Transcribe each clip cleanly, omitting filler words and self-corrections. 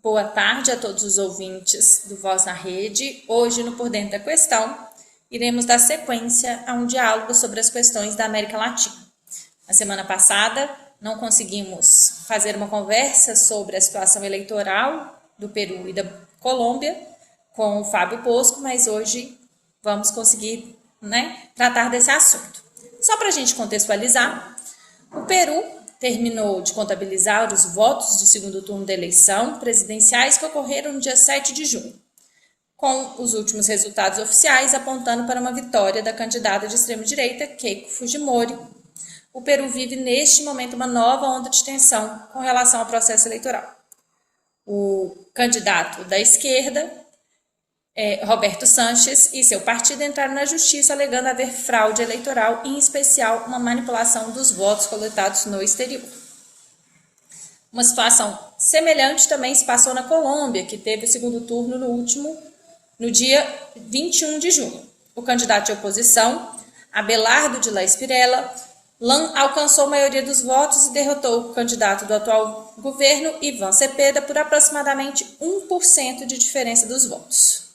Boa tarde a todos os ouvintes do Voz na Rede. Hoje, no Por Dentro da Questão, iremos dar sequência a um diálogo sobre as questões da América Latina. Na semana passada, não conseguimos fazer uma conversa sobre a situação eleitoral do Peru e da Colômbia com o Fábio Bosco, mas hoje vamos conseguir, tratar desse assunto. Só para a gente contextualizar, o Peru terminou de contabilizar os votos do segundo turno da eleição presidenciais que ocorreram no dia 7 de junho, com os últimos resultados oficiais apontando para uma vitória da candidata de extrema-direita, Keiko Fujimori. O Peru vive neste momento uma nova onda de tensão com relação ao processo eleitoral. O candidato da esquerda, Roberto Sanches, e seu partido entraram na justiça alegando haver fraude eleitoral, em especial uma manipulação dos votos coletados no exterior. Uma situação semelhante também se passou na Colômbia, que teve o segundo turno no dia 21 de junho. O candidato de oposição, Abelardo de la Espriella, alcançou a maioria dos votos e derrotou o candidato do atual governo, Ivan Cepeda, por aproximadamente 1% de diferença dos votos.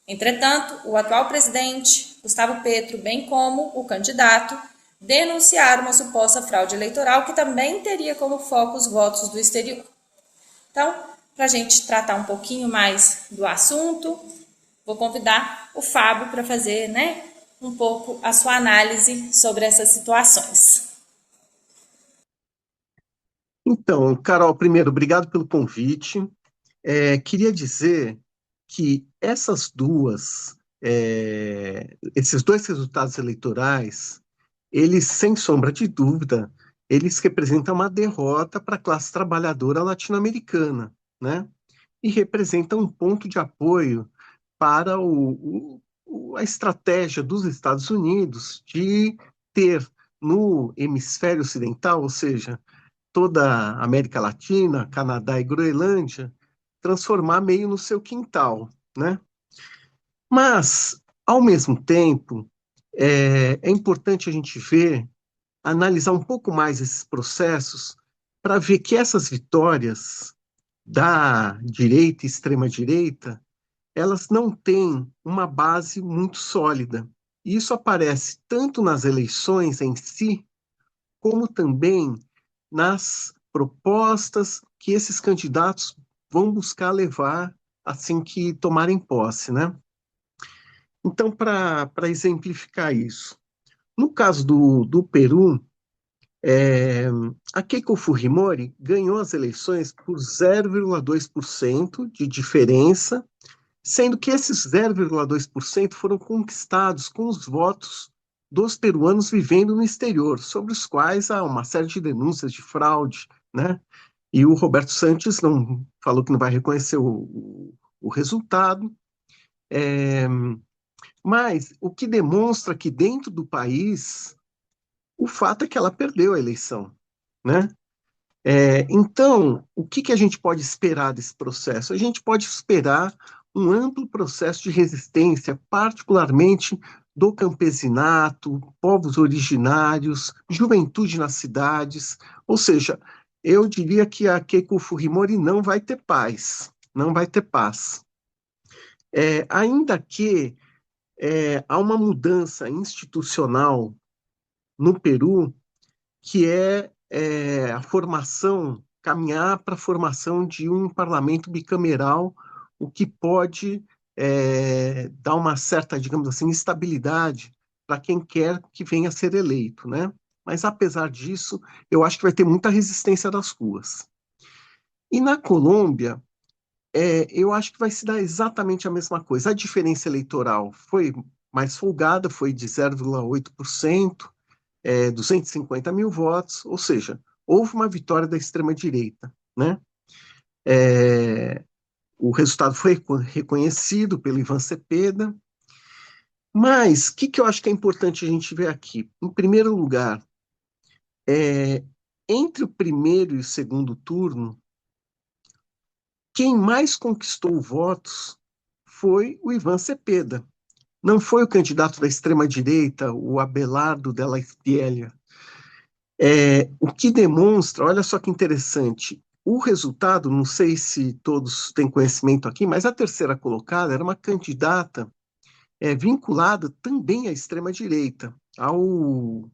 Entretanto, o atual presidente, Gustavo Petro, bem como o candidato, denunciaram uma suposta fraude eleitoral que também teria como foco os votos do exterior. Então, para a gente tratar um pouquinho mais do assunto, vou convidar o Fábio para fazer, um pouco a sua análise sobre essas situações. Então, Carol, primeiro, obrigado pelo convite. Queria dizer que esses dois resultados eleitorais, eles, sem sombra de dúvida, eles representam uma derrota para a classe trabalhadora latino-americana, né? E representam um ponto de apoio para a estratégia dos Estados Unidos de ter no hemisfério ocidental, ou seja, toda a América Latina, Canadá e Groenlândia, transformar meio no seu quintal, né? Mas, ao mesmo tempo, é importante a gente analisar um pouco mais esses processos para ver que essas vitórias da direita e extrema-direita, elas não têm uma base muito sólida. E isso aparece tanto nas eleições em si, como também nas propostas que esses candidatos vão buscar levar assim que tomarem posse, né? Então, para exemplificar isso, no caso do Peru, é, a Keiko Fujimori ganhou as eleições por 0,2% de diferença, sendo que esses 0,2% foram conquistados com os votos dos peruanos vivendo no exterior, sobre os quais há uma série de denúncias de fraude, né? E o Roberto Sanches não falou que não vai reconhecer o resultado. É, mas o que demonstra que dentro do país, o fato é que ela perdeu a eleição, né? Então, o que a gente pode esperar desse processo? A gente pode esperar um amplo processo de resistência, particularmente do campesinato, povos originários, juventude nas cidades. Ou seja, eu diria que a Keiko Fujimori não vai ter paz, não vai ter paz. Ainda que há uma mudança institucional no Peru, que a formação, caminhar para a formação de um parlamento bicameral, o que pode dar uma certa, digamos assim, estabilidade para quem quer que venha a ser eleito, né? Mas, apesar disso, eu acho que vai ter muita resistência das ruas. E na Colômbia, eu acho que vai se dar exatamente a mesma coisa. A diferença eleitoral foi mais folgada, foi de 0,8%, 250 mil votos, ou seja, houve uma vitória da extrema-direita, né? O resultado foi reconhecido pelo Ivan Cepeda, mas o que eu acho que é importante a gente ver aqui? Em primeiro lugar, é, entre o primeiro e o segundo turno, quem mais conquistou votos foi o Ivan Cepeda. Não foi o candidato da extrema-direita, o Abelardo Della Espriella. O que demonstra, olha só que interessante, O resultado, não sei se todos têm conhecimento aqui, mas a terceira colocada era uma candidata vinculada também à extrema-direita, ao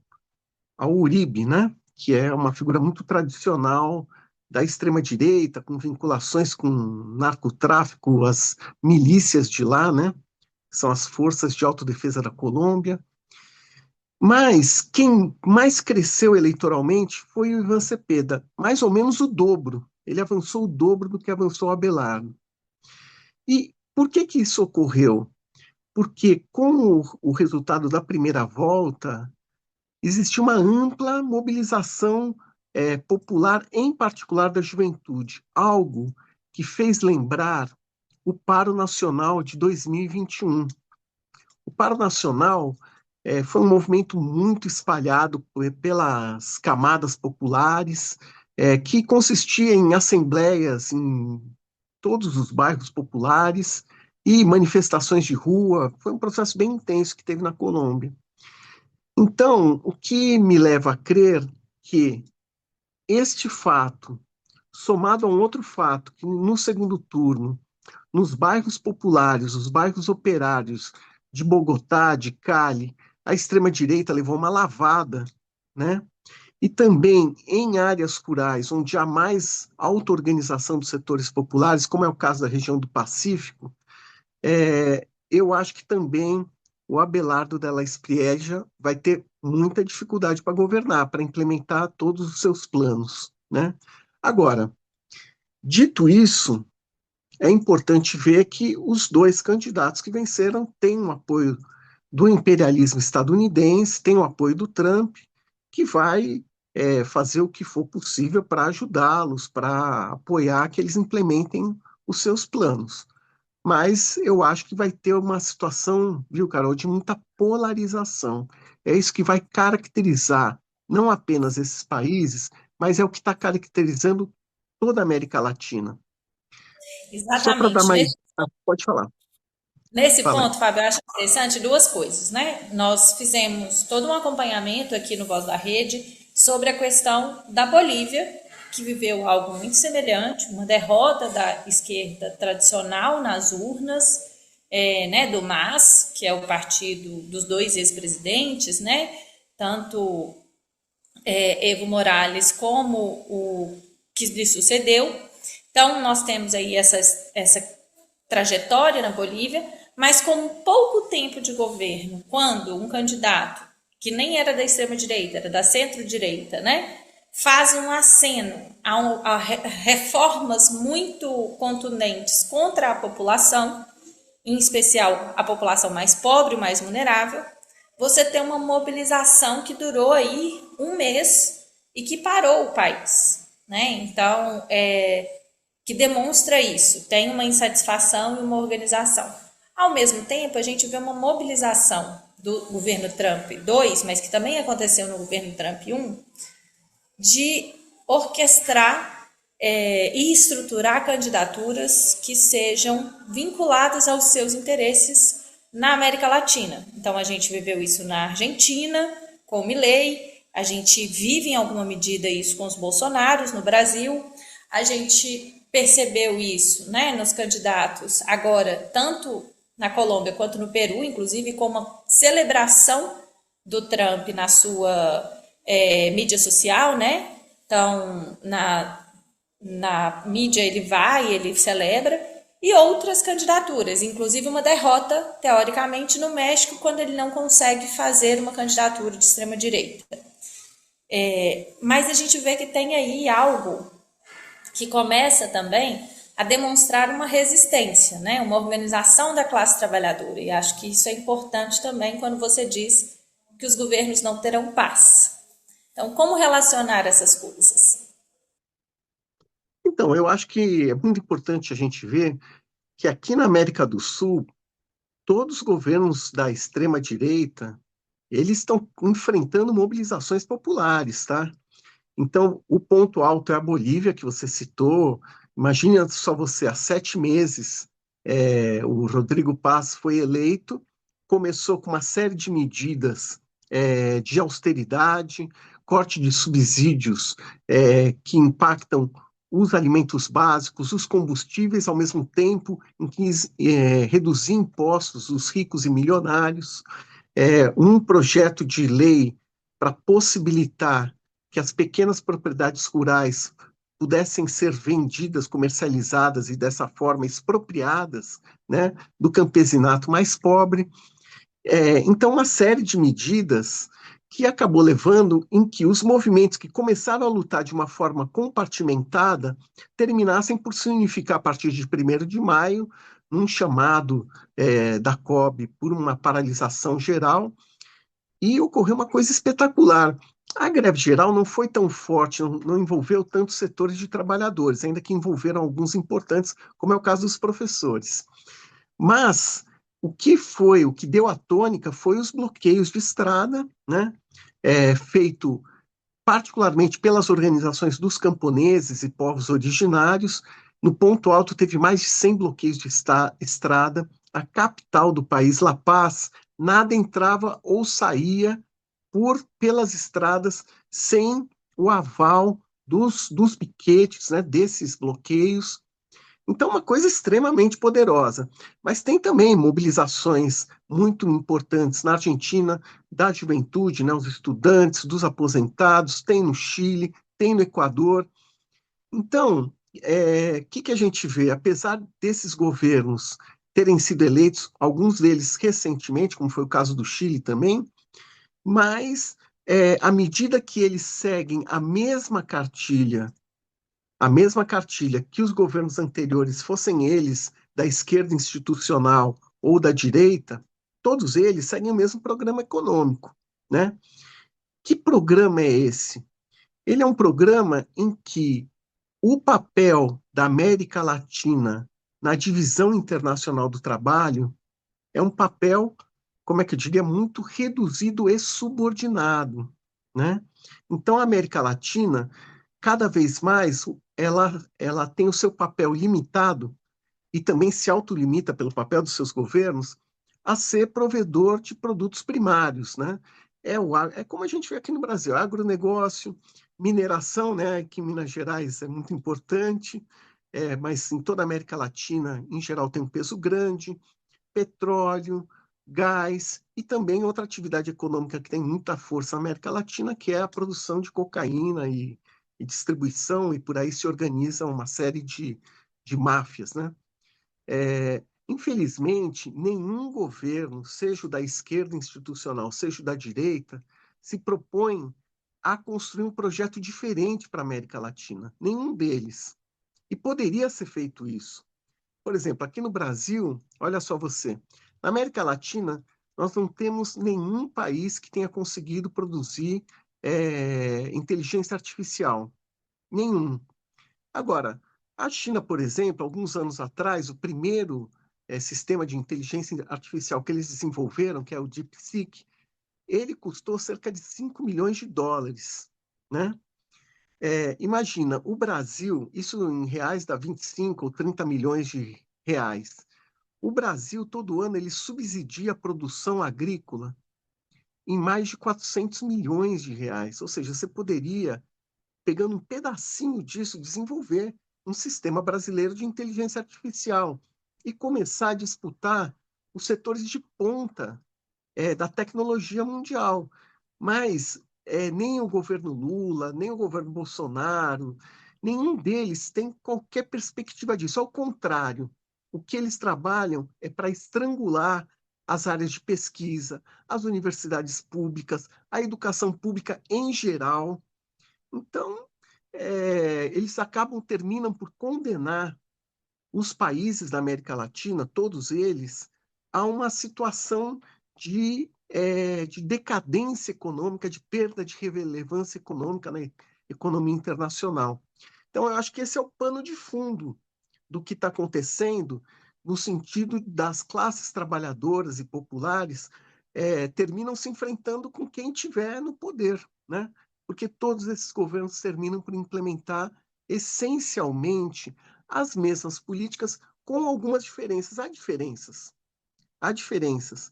Uribe, né? Que é uma figura muito tradicional da extrema-direita, com vinculações com narcotráfico, as milícias de lá, né? São as forças de autodefesa da Colômbia. Mas quem mais cresceu eleitoralmente foi o Ivan Cepeda, mais ou menos o dobro. Ele avançou o dobro do que avançou o Abelardo. E por que que isso ocorreu? Porque com o resultado da primeira volta, existiu uma ampla mobilização popular, em particular da juventude, algo que fez lembrar o Paro Nacional de 2021. O Paro Nacional foi um movimento muito espalhado pelas camadas populares, que consistia em assembleias em todos os bairros populares e manifestações de rua. Foi um processo bem intenso que teve na Colômbia. Então, o que me leva a crer que este fato, somado a um outro fato, que no segundo turno, nos bairros populares, os bairros operários de Bogotá, de Cali, a extrema-direita levou uma lavada, né? E também em áreas rurais, onde há mais auto-organização dos setores populares, como é o caso da região do Pacífico, eu acho que também o Abelardo Della Espriella vai ter muita dificuldade para governar, para implementar todos os seus planos, né? Agora, dito isso, é importante ver que os dois candidatos que venceram têm um apoio do imperialismo estadunidense, têm o apoio do Trump, que vai fazer o que for possível para ajudá-los, para apoiar que eles implementem os seus planos. Mas eu acho que vai ter uma situação, viu, Carol, de muita polarização. É isso que vai caracterizar não apenas esses países, mas é o que está caracterizando toda a América Latina. Só para dar Exatamente. mais. Ah, pode falar, Nesse fala aí. ponto, Fábio, eu acho interessante duas coisas, né? Nós fizemos todo um acompanhamento aqui no Voz da Rede sobre a questão da Bolívia, que viveu algo muito semelhante, uma derrota da esquerda tradicional nas urnas, né, do MAS, que é o partido dos dois ex-presidentes, né? Tanto Evo Morales como o que lhe sucedeu. Então, nós temos aí essa trajetória na Bolívia, mas com pouco tempo de governo, quando um candidato que nem era da extrema-direita, era da centro-direita, né, faz um aceno a reformas muito contundentes contra a população, em especial a população mais pobre, mais vulnerável, você tem uma mobilização que durou aí um mês e que parou o país, né? Então, que demonstra isso, tem uma insatisfação e uma organização. Ao mesmo tempo, a gente vê uma mobilização do governo Trump 2, mas que também aconteceu no governo Trump 1, de orquestrar e estruturar candidaturas que sejam vinculadas aos seus interesses na América Latina. Então, a gente viveu isso na Argentina, com o Milei, a gente vive em alguma medida isso com os Bolsonaros no Brasil, a gente percebeu isso, né, nos candidatos agora, tanto na Colômbia quanto no Peru, inclusive com uma celebração do Trump na sua mídia social, né? Então, na mídia ele vai, ele celebra, e outras candidaturas, inclusive uma derrota, teoricamente, no México, quando ele não consegue fazer uma candidatura de extrema-direita. Mas a gente vê que tem aí algo que começa também a demonstrar uma resistência, né? Uma organização da classe trabalhadora. E acho que isso é importante também quando você diz que os governos não terão paz. Então, como relacionar essas coisas? Então, eu acho que é muito importante a gente ver que aqui na América do Sul, todos os governos da extrema-direita, eles estão enfrentando mobilizações populares, tá? Então, o ponto alto é a Bolívia, que você citou. Imagina só você, há 7 meses, o Rodrigo Paz foi eleito, começou com uma série de medidas de austeridade, corte de subsídios que impactam os alimentos básicos, os combustíveis, ao mesmo tempo em que reduzir impostos dos ricos e milionários, um projeto de lei para possibilitar que as pequenas propriedades rurais pudessem ser vendidas, comercializadas e dessa forma expropriadas, né, do campesinato mais pobre. Então, uma série de medidas que acabou levando em que os movimentos que começaram a lutar de uma forma compartimentada terminassem por se unificar a partir de 1º de maio, num chamado da COB por uma paralisação geral, e ocorreu uma coisa espetacular. A greve geral não foi tão forte, não envolveu tantos setores de trabalhadores, ainda que envolveram alguns importantes, como é o caso dos professores. Mas o que deu a tônica foi os bloqueios de estrada, né, feito particularmente pelas organizações dos camponeses e povos originários. No ponto alto teve mais de 100 bloqueios de estrada. A capital do país, La Paz, nada entrava ou saía pelas estradas sem o aval dos piquetes, né, desses bloqueios. Então, uma coisa extremamente poderosa. Mas tem também mobilizações muito importantes na Argentina, da juventude, né, os estudantes, dos aposentados, tem no Chile, tem no Equador. Então, que a gente vê? Apesar desses governos terem sido eleitos, alguns deles recentemente, como foi o caso do Chile também, mas à medida que eles seguem a mesma cartilha que os governos anteriores, fossem eles da esquerda institucional ou da direita, todos eles seguem o mesmo programa econômico, né? Que programa é esse? Ele é um programa em que o papel da América Latina na divisão internacional do trabalho é um papel, como é que eu diria, muito reduzido e subordinado, né? Então, a América Latina, cada vez mais, ela tem o seu papel limitado e também se autolimita pelo papel dos seus governos a ser provedor de produtos primários, né? É como a gente vê aqui no Brasil, agronegócio, mineração, né? Que em Minas Gerais é muito importante, mas em toda a América Latina, em geral, tem um peso grande, petróleo, gás e também outra atividade econômica que tem muita força na América Latina, que é a produção de cocaína e distribuição, e por aí se organiza uma série de máfias, né? Infelizmente, nenhum governo, seja o da esquerda institucional, seja o da direita, se propõe a construir um projeto diferente para a América Latina. Nenhum deles. E poderia ser feito isso. Por exemplo, aqui no Brasil, olha só você, na América Latina, nós não temos nenhum país que tenha conseguido produzir inteligência artificial. Nenhum. Agora, a China, por exemplo, alguns anos atrás, o primeiro sistema de inteligência artificial que eles desenvolveram, que é o DeepSeek, ele custou cerca de 5 milhões de dólares, né? Imagina, o Brasil, isso em reais dá 25 ou 30 milhões de reais. O Brasil, todo ano, ele subsidia a produção agrícola em mais de 400 milhões de reais. Ou seja, você poderia, pegando um pedacinho disso, desenvolver um sistema brasileiro de inteligência artificial e começar a disputar os setores de ponta da tecnologia mundial. Mas nem o governo Lula, nem o governo Bolsonaro, nenhum deles tem qualquer perspectiva disso. Ao contrário, o que eles trabalham é para estrangular as áreas de pesquisa, as universidades públicas, a educação pública em geral. Então, eles terminam por condenar os países da América Latina, todos eles, a uma situação de decadência econômica, de perda de relevância econômica na economia internacional. Então, eu acho que esse é o pano de fundo do que está acontecendo, no sentido das classes trabalhadoras e populares terminam se enfrentando com quem tiver no poder, né? Porque todos esses governos terminam por implementar essencialmente as mesmas políticas com algumas diferenças. Há diferenças,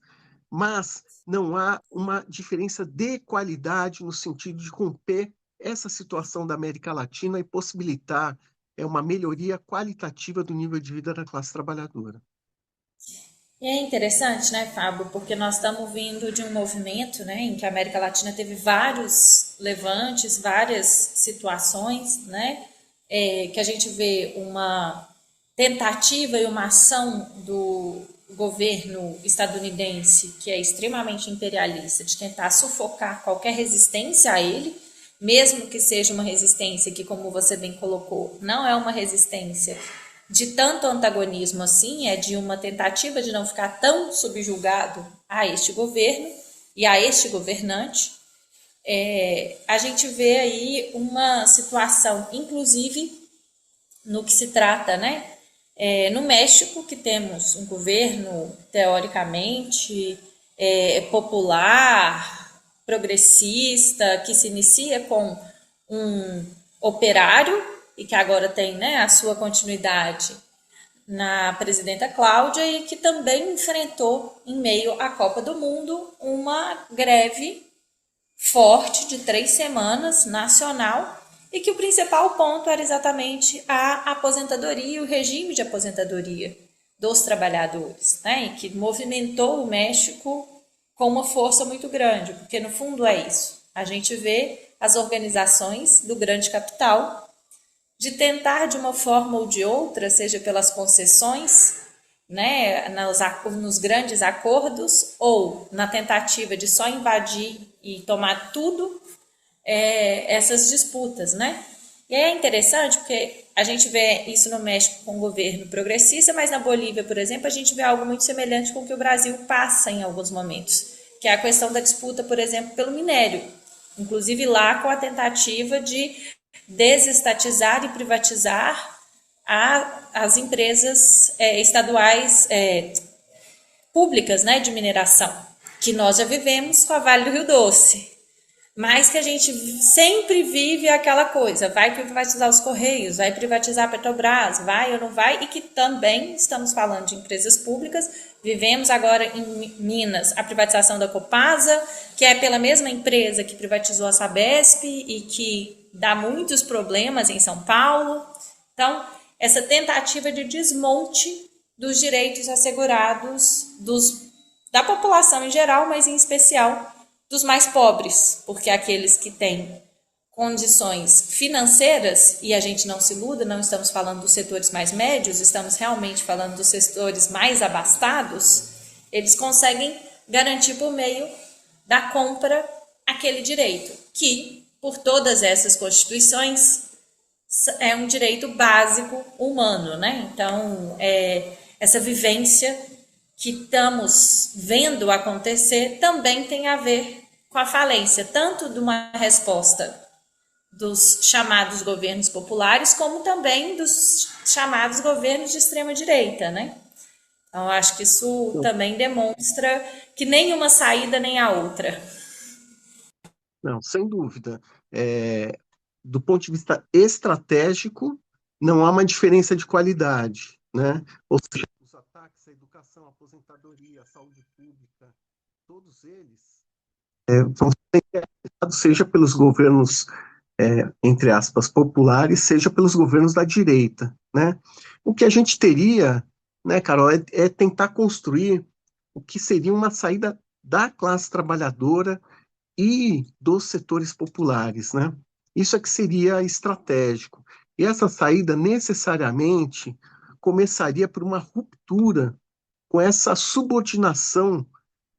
mas não há uma diferença de qualidade no sentido de romper essa situação da América Latina e possibilitar é uma melhoria qualitativa do nível de vida da classe trabalhadora. E é interessante, né, Fábio, porque nós estamos vindo de um movimento, né, em que a América Latina teve vários levantes, várias situações, né, que a gente vê uma tentativa e uma ação do governo estadunidense, que é extremamente imperialista, de tentar sufocar qualquer resistência a ele, mesmo que seja uma resistência que, como você bem colocou, não é uma resistência de tanto antagonismo assim, é de uma tentativa de não ficar tão subjugado a este governo e a este governante. A gente vê aí uma situação, inclusive no que se trata, né? No México, que temos um governo teoricamente popular, progressista, que se inicia com um operário e que agora tem, né, a sua continuidade na presidenta Cláudia e que também enfrentou, em meio à Copa do Mundo, uma greve forte de 3 semanas, nacional, e que o principal ponto era exatamente a aposentadoria e o regime de aposentadoria dos trabalhadores, né? E que movimentou o México com uma força muito grande, porque no fundo é isso. A gente vê as organizações do grande capital de tentar de uma forma ou de outra, seja pelas concessões, né, nos grandes acordos, ou na tentativa de só invadir e tomar tudo, essas disputas, né? E é interessante porque a gente vê isso no México com o governo progressista, mas na Bolívia, por exemplo, a gente vê algo muito semelhante com o que o Brasil passa em alguns momentos, que é a questão da disputa, por exemplo, pelo minério. Inclusive lá com a tentativa de desestatizar e privatizar as empresas estaduais públicas, né, de mineração, que nós já vivemos com a Vale do Rio Doce, mas que a gente sempre vive aquela coisa, vai privatizar os Correios, vai privatizar a Petrobras, vai ou não vai, e que também estamos falando de empresas públicas. Vivemos agora em Minas a privatização da Copasa, que é pela mesma empresa que privatizou a Sabesp e que dá muitos problemas em São Paulo. Então, essa tentativa de desmonte dos direitos assegurados da população em geral, mas em especial dos mais pobres, porque aqueles que têm condições financeiras, e a gente não se iluda, não estamos falando dos setores mais médios, estamos realmente falando dos setores mais abastados, eles conseguem garantir por meio da compra aquele direito, que, por todas essas constituições, é um direito básico humano, né? Então, essa vivência que estamos vendo acontecer também tem a ver com a falência, tanto de uma resposta dos chamados governos populares, como também dos chamados governos de extrema-direita, né? Então, acho que isso também demonstra que nem uma saída nem a outra. Não, sem dúvida. Do ponto de vista estratégico, não há uma diferença de qualidade, né? Ou seja, os ataques à educação, à aposentadoria, à saúde pública, todos eles vão ser realizados, seja pelos governos, entre aspas, populares, seja pelos governos da direita, né? O que a gente teria, né, Carol, é tentar construir o que seria uma saída da classe trabalhadora e dos setores populares, né? Isso é que seria estratégico. E essa saída necessariamente começaria por uma ruptura com essa subordinação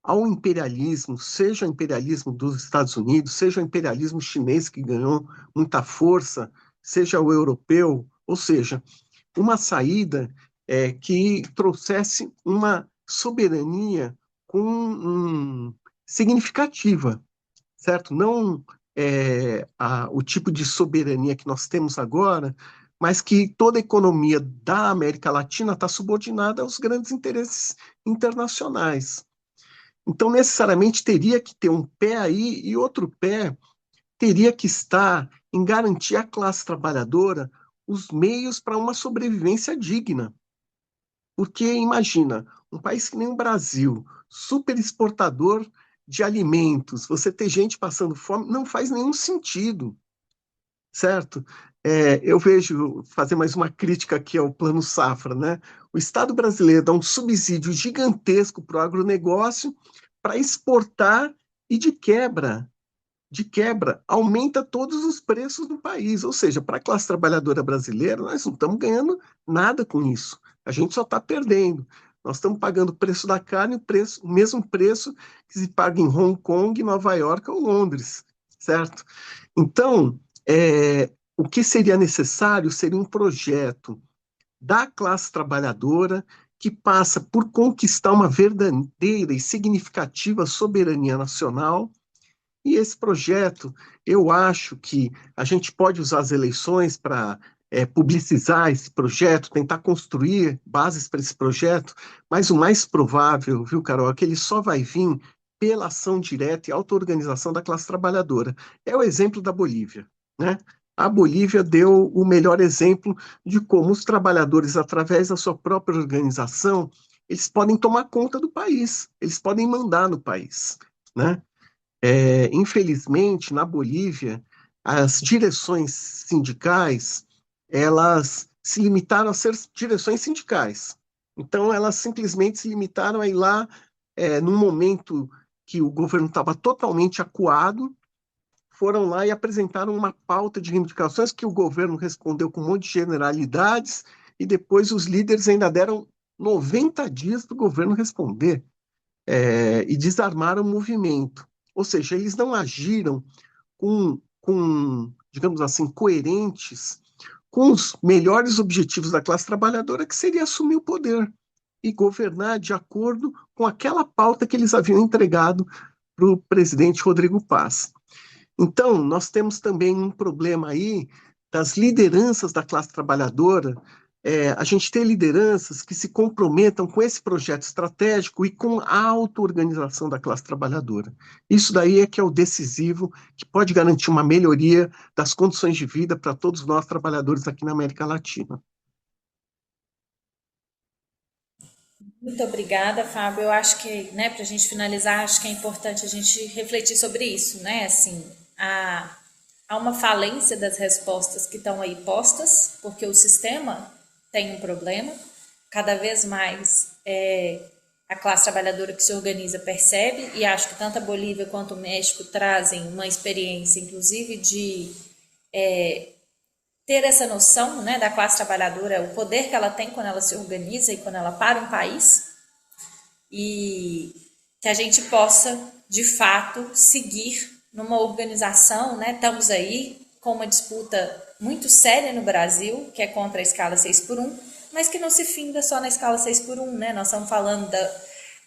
ao imperialismo, seja o imperialismo dos Estados Unidos, seja o imperialismo chinês que ganhou muita força, seja o europeu, ou seja, uma saída que trouxesse uma soberania significativa, certo? Não o tipo de soberania que nós temos agora, mas que toda a economia da América Latina está subordinada aos grandes interesses internacionais. Então, necessariamente, teria que ter um pé aí e outro pé teria que estar em garantir à classe trabalhadora os meios para uma sobrevivência digna. Porque, imagina, um país que nem o Brasil, super exportador de alimentos, você ter gente passando fome, não faz nenhum sentido, certo? eu vejo, fazer mais uma crítica aqui ao Plano Safra, né? O Estado brasileiro dá um subsídio gigantesco para o agronegócio para exportar e de quebra, aumenta todos os preços do país. Ou seja, para a classe trabalhadora brasileira, nós não estamos ganhando nada com isso. A gente só está perdendo. Nós estamos pagando o preço da carne, o mesmo preço que se paga em Hong Kong, Nova York ou Londres, certo? Então, o que seria necessário seria um projeto da classe trabalhadora que passa por conquistar uma verdadeira e significativa soberania nacional. E esse projeto, eu acho que a gente pode usar as eleições para publicizar esse projeto, tentar construir bases para esse projeto, mas o mais provável, viu, Carol, é que ele só vai vir pela ação direta e auto-organização da classe trabalhadora. É o exemplo da Bolívia, né? A Bolívia deu o melhor exemplo de como os trabalhadores, através da sua própria organização, eles podem tomar conta do país, eles podem mandar no país, né? Infelizmente, na Bolívia, as direções sindicais, elas se limitaram a ser direções sindicais. Então, elas simplesmente se limitaram a ir lá, num momento que o governo estava totalmente acuado, foram lá e apresentaram uma pauta de reivindicações que o governo respondeu com um monte de generalidades, e depois os líderes ainda deram 90 dias para o governo responder, e desarmaram o movimento. Ou seja, eles não agiram digamos assim, coerentes com os melhores objetivos da classe trabalhadora, que seria assumir o poder e governar de acordo com aquela pauta que eles haviam entregado para o presidente Rodrigo Paz. Então, nós temos também um problema aí das lideranças da classe trabalhadora. A gente tem lideranças que se comprometam com esse projeto estratégico e com a auto-organização da classe trabalhadora. Isso daí é que é o decisivo, que pode garantir uma melhoria das condições de vida para todos nós trabalhadores aqui na América Latina. Muito obrigada, Fábio. Eu acho que, né, para a gente finalizar, acho que é importante a gente refletir sobre isso, né? Assim, há uma falência das respostas que estão aí postas, porque o sistema tem um problema. Cada vez mais a classe trabalhadora que se organiza percebe, e acho que tanto a Bolívia quanto o México trazem uma experiência, inclusive, de ter essa noção, né, da classe trabalhadora, o poder que ela tem quando ela se organiza e quando ela para um país, e que a gente possa, de fato, seguir numa organização, né? Estamos aí com uma disputa muito séria no Brasil, que é contra a escala 6x1, mas que não se finda só na escala 6x1, né? Nós estamos falando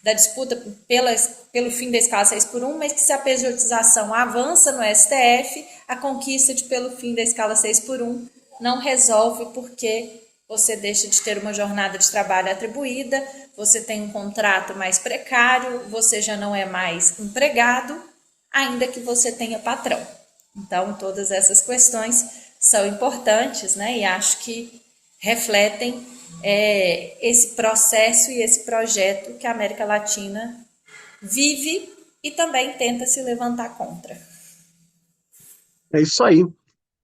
da disputa pelo fim da escala 6x1, mas que se a pejotização avança no STF, a conquista pelo fim da escala 6x1 não resolve, porque você deixa de ter uma jornada de trabalho atribuída, você tem um contrato mais precário, você já não é mais empregado, ainda que você tenha patrão. Então, todas essas questões são importantes, né? E acho que refletem esse processo e esse projeto que a América Latina vive e também tenta se levantar contra. É isso aí.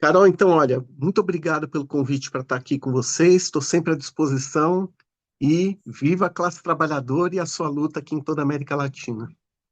Carol, então, olha, muito obrigado pelo convite para estar aqui com vocês, estou sempre à disposição, e viva a classe trabalhadora e a sua luta aqui em toda a América Latina.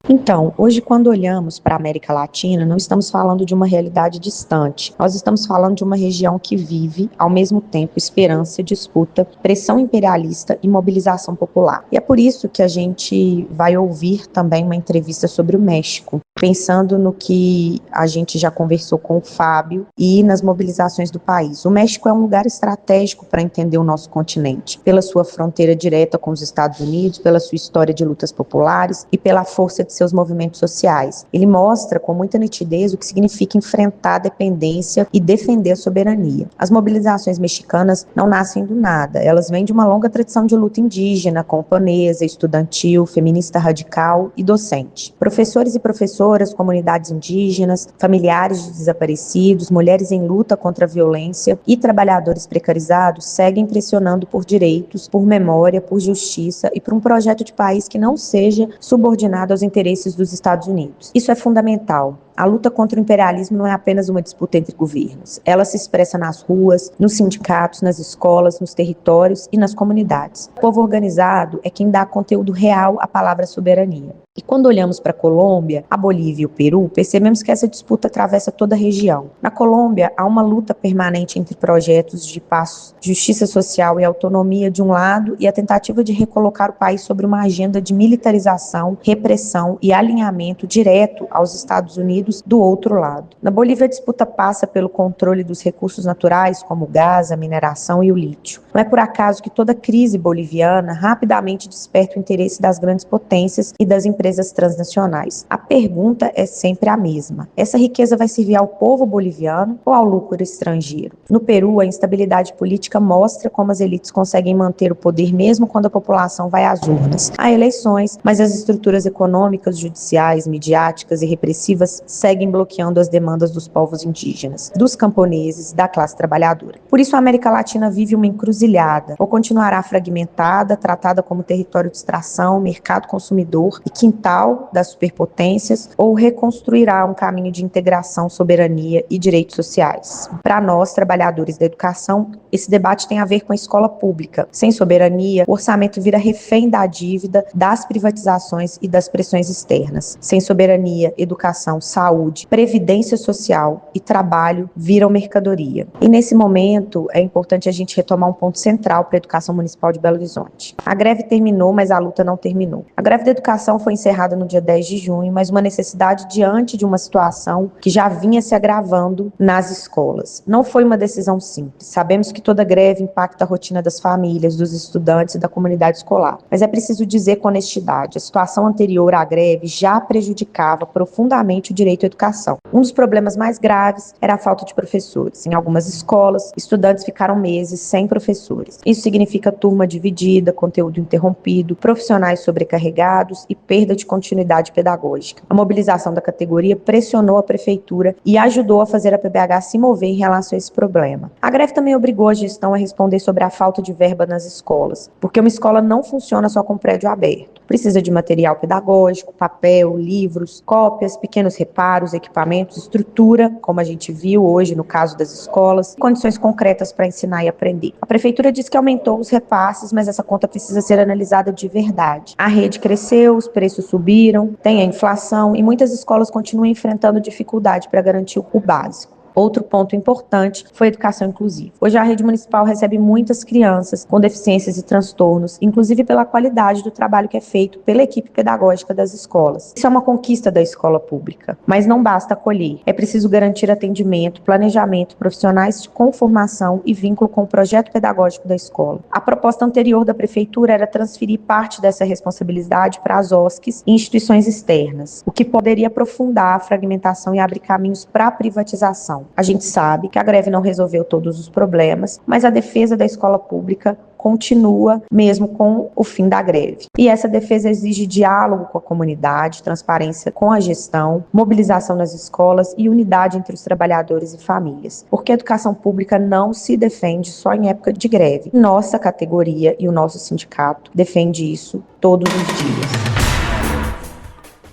Então, hoje, quando olhamos para a América Latina, não estamos falando de uma realidade distante. Nós estamos falando de uma região que vive, ao mesmo tempo, esperança, disputa, pressão imperialista e mobilização popular. E é por isso que a gente vai ouvir também uma entrevista sobre o México, pensando no que a gente já conversou com o Fábio e nas mobilizações do país. O México é um lugar estratégico para entender o nosso continente, pela sua fronteira direta com os Estados Unidos, pela sua história de lutas populares e pela força de seus movimentos sociais. Ele mostra com muita nitidez o que significa enfrentar a dependência e defender a soberania. As mobilizações mexicanas não nascem do nada, elas vêm de uma longa tradição de luta indígena, camponesa, estudantil, feminista radical e docente. Professores e professoras professoras, comunidades indígenas, familiares de desaparecidos, mulheres em luta contra a violência e trabalhadores precarizados seguem pressionando por direitos, por memória, por justiça e por um projeto de país que não seja subordinado aos interesses dos Estados Unidos. Isso é fundamental. A luta contra o imperialismo não é apenas uma disputa entre governos. Ela se expressa nas ruas, nos sindicatos, nas escolas, nos territórios e nas comunidades. O povo organizado é quem dá conteúdo real à palavra soberania. E quando olhamos para a Colômbia, a Bolívia e o Peru, percebemos que essa disputa atravessa toda a região. Na Colômbia, há uma luta permanente entre projetos de paz, justiça social e autonomia de um lado e a tentativa de recolocar o país sobre uma agenda de militarização, repressão e alinhamento direto aos Estados Unidos do outro lado. Na Bolívia, a disputa passa pelo controle dos recursos naturais, como o gás, a mineração e o lítio. Não é por acaso que toda crise boliviana rapidamente desperta o interesse das grandes potências e das empresas transnacionais. A pergunta é sempre a mesma. Essa riqueza vai servir ao povo boliviano ou ao lucro estrangeiro? No Peru, a instabilidade política mostra como as elites conseguem manter o poder mesmo quando a população vai às urnas. Há eleições, mas as estruturas econômicas, judiciais, midiáticas e repressivas seguem bloqueando as demandas dos povos indígenas, dos camponeses, da classe trabalhadora. Por isso, a América Latina vive uma encruzilhada, ou continuará fragmentada, tratada como território de extração, mercado consumidor e quintal das superpotências, ou reconstruirá um caminho de integração, soberania e direitos sociais. Para nós, trabalhadores da educação, esse debate tem a ver com a escola pública. Sem soberania, o orçamento vira refém da dívida, das privatizações e das pressões externas. Sem soberania, educação, saúde, previdência social e trabalho viram mercadoria. E nesse momento, é importante a gente retomar um ponto central para a educação municipal de Belo Horizonte. A greve terminou, mas a luta não terminou. A greve da educação foi encerrada no dia 10 de junho, mas uma necessidade diante de uma situação que já vinha se agravando nas escolas. Não foi uma decisão simples. Sabemos que toda greve impacta a rotina das famílias, dos estudantes e da comunidade escolar. Mas é preciso dizer com honestidade, a situação anterior à greve já prejudicava profundamente o direito à educação. Um dos problemas mais graves era a falta de professores. Em algumas escolas, estudantes ficaram meses sem professores. Isso significa turma dividida, conteúdo interrompido, profissionais sobrecarregados e perda de continuidade pedagógica. A mobilização da categoria pressionou a prefeitura e ajudou a fazer a PBH se mover em relação a esse problema. A greve também obrigou a gestão a responder sobre a falta de verba nas escolas, porque uma escola não funciona só com prédio aberto. Precisa de material pedagógico, papel, livros, cópias, pequenos reparos, equipamentos, estrutura, como a gente viu hoje no caso das escolas, e condições concretas para ensinar e aprender. A prefeitura diz que aumentou os repasses, mas essa conta precisa ser analisada de verdade. A rede cresceu, os preços subiram, tem a inflação e muitas escolas continuam enfrentando dificuldade para garantir o básico. Outro ponto importante foi a educação inclusiva. Hoje a rede municipal recebe muitas crianças com deficiências e transtornos, inclusive pela qualidade do trabalho que é feito pela equipe pedagógica das escolas. Isso é uma conquista da escola pública, mas não basta acolher. É preciso garantir atendimento, planejamento, profissionais com formação e vínculo com o projeto pedagógico da escola. A proposta anterior da prefeitura era transferir parte dessa responsabilidade para as OSCs e instituições externas, o que poderia aprofundar a fragmentação e abrir caminhos para a privatização. A gente sabe que a greve não resolveu todos os problemas, mas a defesa da escola pública continua mesmo com o fim da greve. E essa defesa exige diálogo com a comunidade, transparência com a gestão, mobilização nas escolas e unidade entre os trabalhadores e famílias. Porque a educação pública não se defende só em época de greve. Nossa categoria e o nosso sindicato defende isso todos os dias.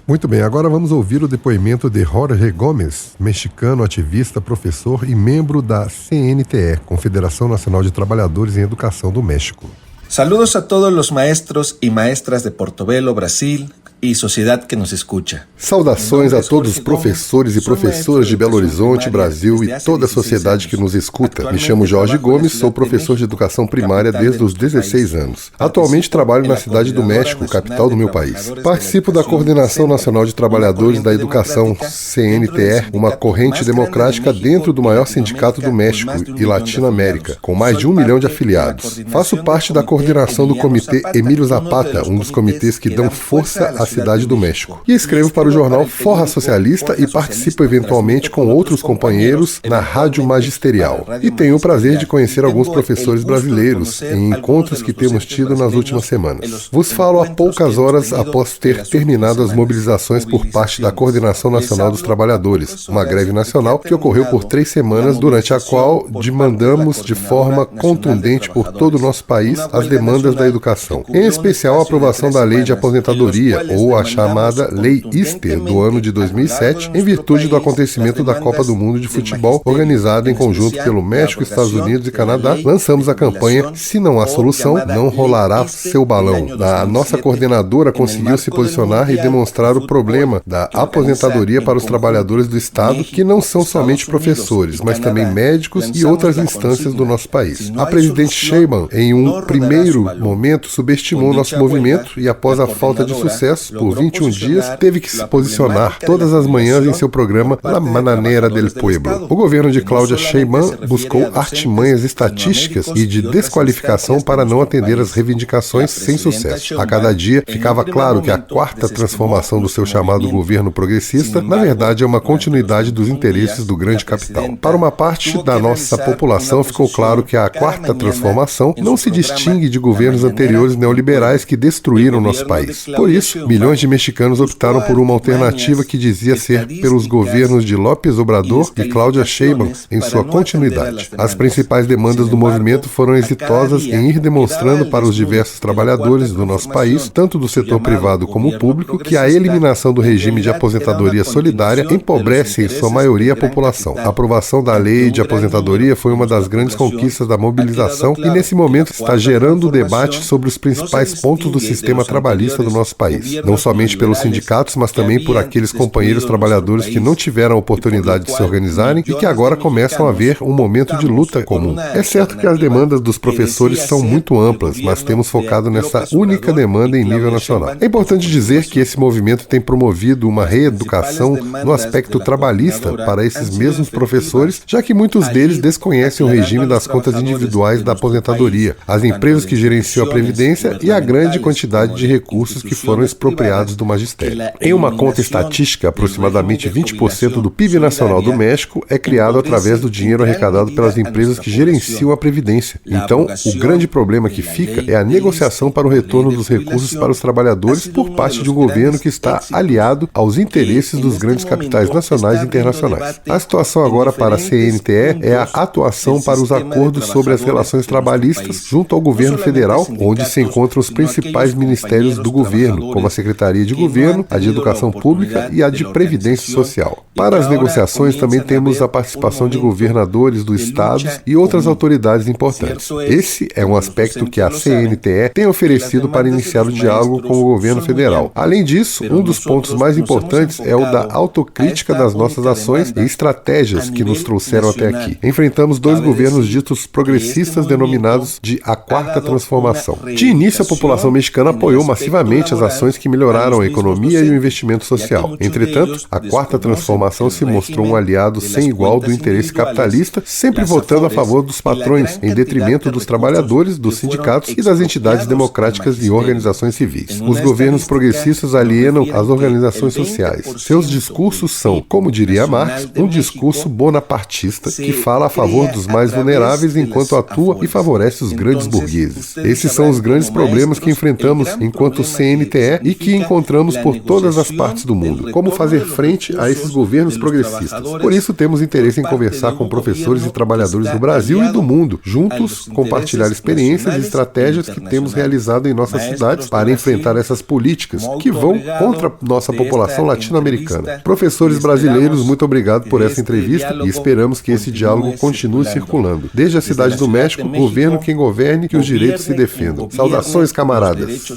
Muito bem, agora vamos ouvir o depoimento de Jorge Gómez, mexicano, ativista, professor e membro da CNTE, Confederação Nacional de Trabalhadores em Educação do México. Saludos a todos los maestros y maestras de Portobelo, Brasil e sociedade que nos escuta. Saudações a todos os professores e professoras de Belo Horizonte, Brasil e toda a sociedade que nos escuta. Me chamo Jorge Gomes, sou professor de educação primária desde os 16 anos. Atualmente trabalho na cidade do México, capital do meu país. Participo da Coordenação Nacional de Trabalhadores da Educação, CNTE, uma corrente democrática dentro do maior sindicato do México e Latinoamérica, com mais de 1 milhão de afiliados. Faço parte da coordenação do Comitê Emílio Zapata, um dos comitês que dão força à Cidade do México. E escrevo para o jornal Forra Socialista e participo eventualmente com outros companheiros na Rádio Magisterial. E tenho o prazer de conhecer alguns professores brasileiros em encontros que temos tido nas últimas semanas. Vos falo há poucas horas após ter terminado as mobilizações por parte da Coordenação Nacional dos Trabalhadores, uma greve nacional que ocorreu por 3 semanas, durante a qual demandamos de forma contundente por todo o nosso país as demandas da educação. Em especial a aprovação da Lei de Aposentadoria, ou a chamada Lei Ister, do ano de 2007, em virtude do acontecimento da Copa do Mundo de Futebol, organizada em conjunto pelo México, Estados Unidos e Canadá. Lançamos a campanha "Se não há solução, não rolará seu balão". A nossa coordenadora conseguiu se posicionar e demonstrar o problema da aposentadoria para os trabalhadores do Estado, que não são somente professores, mas também médicos e outras instâncias do nosso país. A presidente Sheinbaum, em um primeiro momento, subestimou nosso movimento e, após a falta de sucesso, por 21 dias, teve que se posicionar todas as manhãs em seu programa La Mañanera del Pueblo. O governo de Cláudia Sheinbaum buscou artimanhas estatísticas e de desqualificação para não atender às reivindicações, sem sucesso. A cada dia, ficava claro que a quarta transformação do seu chamado governo progressista, na verdade, é uma continuidade dos interesses do grande capital. Para uma parte da nossa população, ficou claro que a quarta transformação não se distingue de governos anteriores neoliberais que destruíram nosso país. Por isso, milhões de mexicanos optaram por uma alternativa que dizia ser pelos governos de López Obrador e Cláudia Sheinbaum em sua continuidade. As principais demandas do movimento foram exitosas em ir demonstrando para os diversos trabalhadores do nosso país, tanto do setor privado como público, que a eliminação do regime de aposentadoria solidária empobrece em sua maioria a população. A aprovação da lei de aposentadoria foi uma das grandes conquistas da mobilização e nesse momento está gerando o debate sobre os principais pontos do sistema trabalhista do nosso país, não somente pelos sindicatos, mas também por aqueles companheiros trabalhadores que não tiveram a oportunidade de se organizarem e que agora começam a ver um momento de luta comum. É certo que as demandas dos professores são muito amplas, mas temos focado nessa única demanda em nível nacional. É importante dizer que esse movimento tem promovido uma reeducação no aspecto trabalhista para esses mesmos professores, já que muitos deles desconhecem o regime das contas individuais da aposentadoria, as empresas que gerenciam a previdência e a grande quantidade de recursos que foram expropriados do magistério. Em uma conta estatística, aproximadamente 20% do PIB nacional do México é criado através do dinheiro arrecadado pelas empresas que gerenciam a previdência. Então, o grande problema que fica é a negociação para o retorno dos recursos para os trabalhadores por parte de um governo que está aliado aos interesses dos grandes capitais nacionais e internacionais. A situação agora para a CNTE é a atuação para os acordos sobre as relações trabalhistas junto ao governo federal, onde se encontram os principais ministérios do governo, como a Secretaria de Governo, a de Educação Pública e a de Previdência Social. Para as negociações também temos a participação de governadores do estado e outras autoridades importantes. Esse é um aspecto que a CNTE tem oferecido para iniciar o diálogo com o governo federal. Além disso, um dos pontos mais importantes é o da autocrítica das nossas ações e estratégias que nos trouxeram até aqui. Enfrentamos 2 governos ditos progressistas denominados de a Quarta Transformação. De início, a população mexicana apoiou massivamente as ações que melhoraram a economia e o investimento social. Entretanto, a Quarta Transformação se mostrou um aliado sem igual do interesse capitalista, sempre votando a favor dos patrões, em detrimento dos trabalhadores, dos sindicatos e das entidades democráticas e organizações civis. Os governos progressistas alienam as organizações sociais. Seus discursos são, como diria Marx, um discurso bonapartista que fala a favor dos mais vulneráveis enquanto atua e favorece os grandes burgueses. Esses são os grandes problemas que enfrentamos enquanto CNTE e que encontramos por todas as partes do mundo. Como fazer frente a esses governos progressistas? Por isso temos interesse em conversar com professores e trabalhadores do Brasil e do mundo, juntos compartilhar experiências e estratégias que temos realizado em nossas cidades para enfrentar essas políticas que vão contra nossa população latino-americana. Professores brasileiros, muito obrigado por essa entrevista e esperamos que esse diálogo continue circulando. Desde a Cidade do México, governo quem governe, que os direitos se defendam. Saudações, camaradas.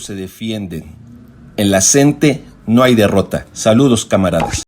En la CENTE no hay derrota. Saludos, camaradas.